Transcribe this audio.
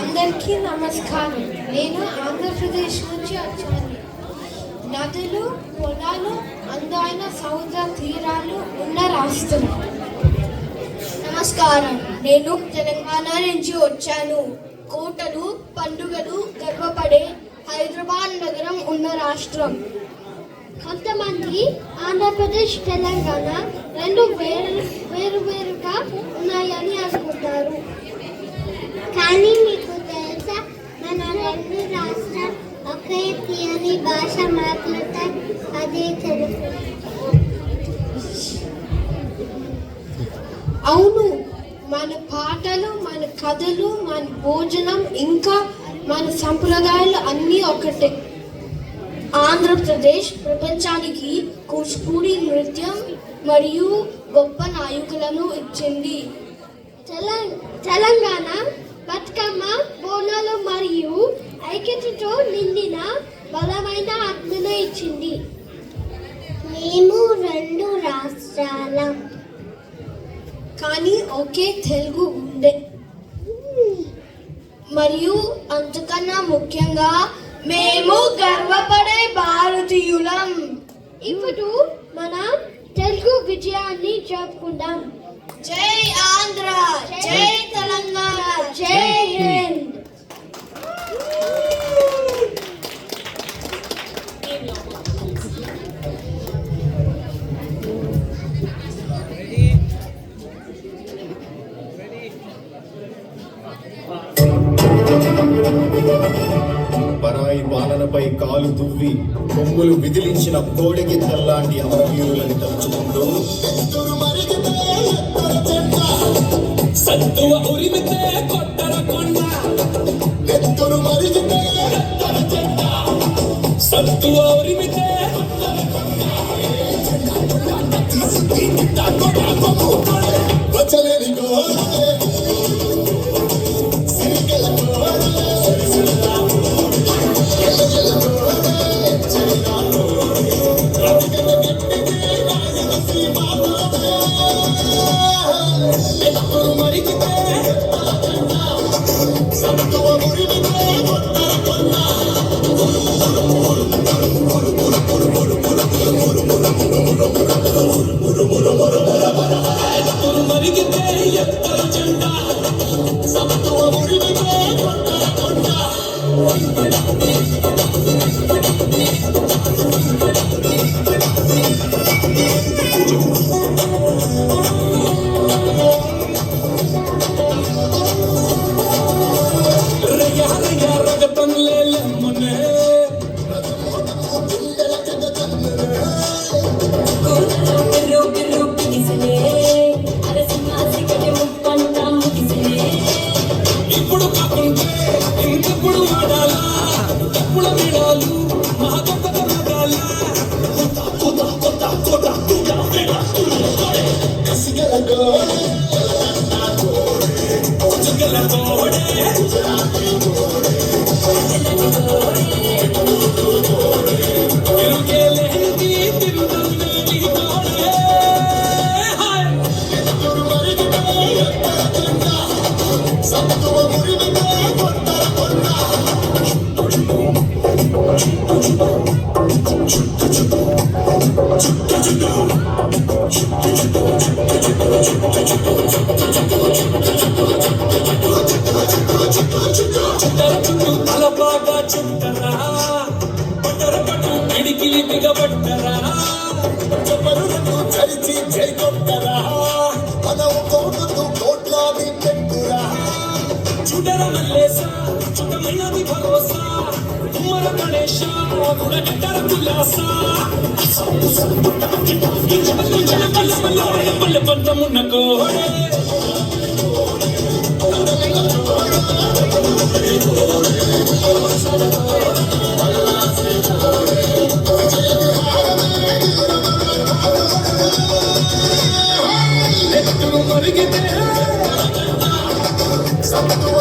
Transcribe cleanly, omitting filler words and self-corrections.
అందరికీ నమస్కారం. నేను ఆంధ్రప్రదేశ్ నుంచి వచ్చాను. నదులు, పొలాలు, అందమైన సముద్ర తీరాలు ఉన్న రాష్ట్రం. నమస్కారం, నేను తెలంగాణ నుంచి వచ్చాను. కోటలు, పండుగలు గర్వపడే హైదరాబాద్ నగరం ఉన్న రాష్ట్రం. కొంతమంది ఆంధ్రప్రదేశ్, తెలంగాణ రెండు వేరుగా ఉన్నాయని అనుకుంటారు. కానీ మీకు తెలుసా, మన రెండు రాష్ట్రాలు ఒకే తీయని భాష మాట్లాడతాయి, అదే తెలుగు. అవును, మన పాటలు, మన కథలు, మన భోజనం, ఇంకా మన సంప్రదాయాలు అన్నీ ఒకటే. ఆంధ్రప్రదేశ్ ప్రపంచానికి కూచిపూడి నృత్యం మరియు గొప్ప నాయకులను ఇచ్చింది. తెలంగాణ బతుకమ్మ, బోనాలు మరియు ఐక్యతతో నిండిన బలమైన ఆత్మను ఇచ్చింది. మేము రెండు రాష్ట్రాలం, కానీ ఒకే తెలుగు ఉండే. మరియు అంతకన్నా ముఖ్యంగా మేము గర్వపడే భారతీయులం. ఇప్పుడు మనం తెలుగు విజయాన్ని జరుపుకుందాం. జై ఆంధ్ర, జై తెలంగాణ, జై హింద్. పరాయి పాలనపై కాలు దువ్వి కొమ్ములు విదిలించిన కోడికి తల్లాంటి అమరవీరులని తలుచుకుంటూ సత్తువ ఉరిమితే కొట్టర కొండ, నెత్తురు మరిగితే సత్తువ ఉరిమితే వచ్చలేని మరిగితే ఎత్తర జెండా, సమత్వ ఉరిమితే రగతం లేలెమ్మనే ఇప్పుడు కాకుంటే ఇంకెప్పుడు వాడాలా, ఎప్పుడు వీడాలు మహాగొప్ప కర్మగాల తలబాగా చుట్టరా, పట్టరపట్టు పిడికిలి బిగబట్టరా, చెప్పరులకు చరిచి జై కొట్టరా, మనం కోటుకు కోట్లాది పెట్టురా. చుడర మల్లేస చుట్టమైనది భరోసా, ఉమ్మర గణేశ గుడగట్టర కులాస, పల్లె పంచమున్న కోడే నెత్తురు మరిగితే సమత్వ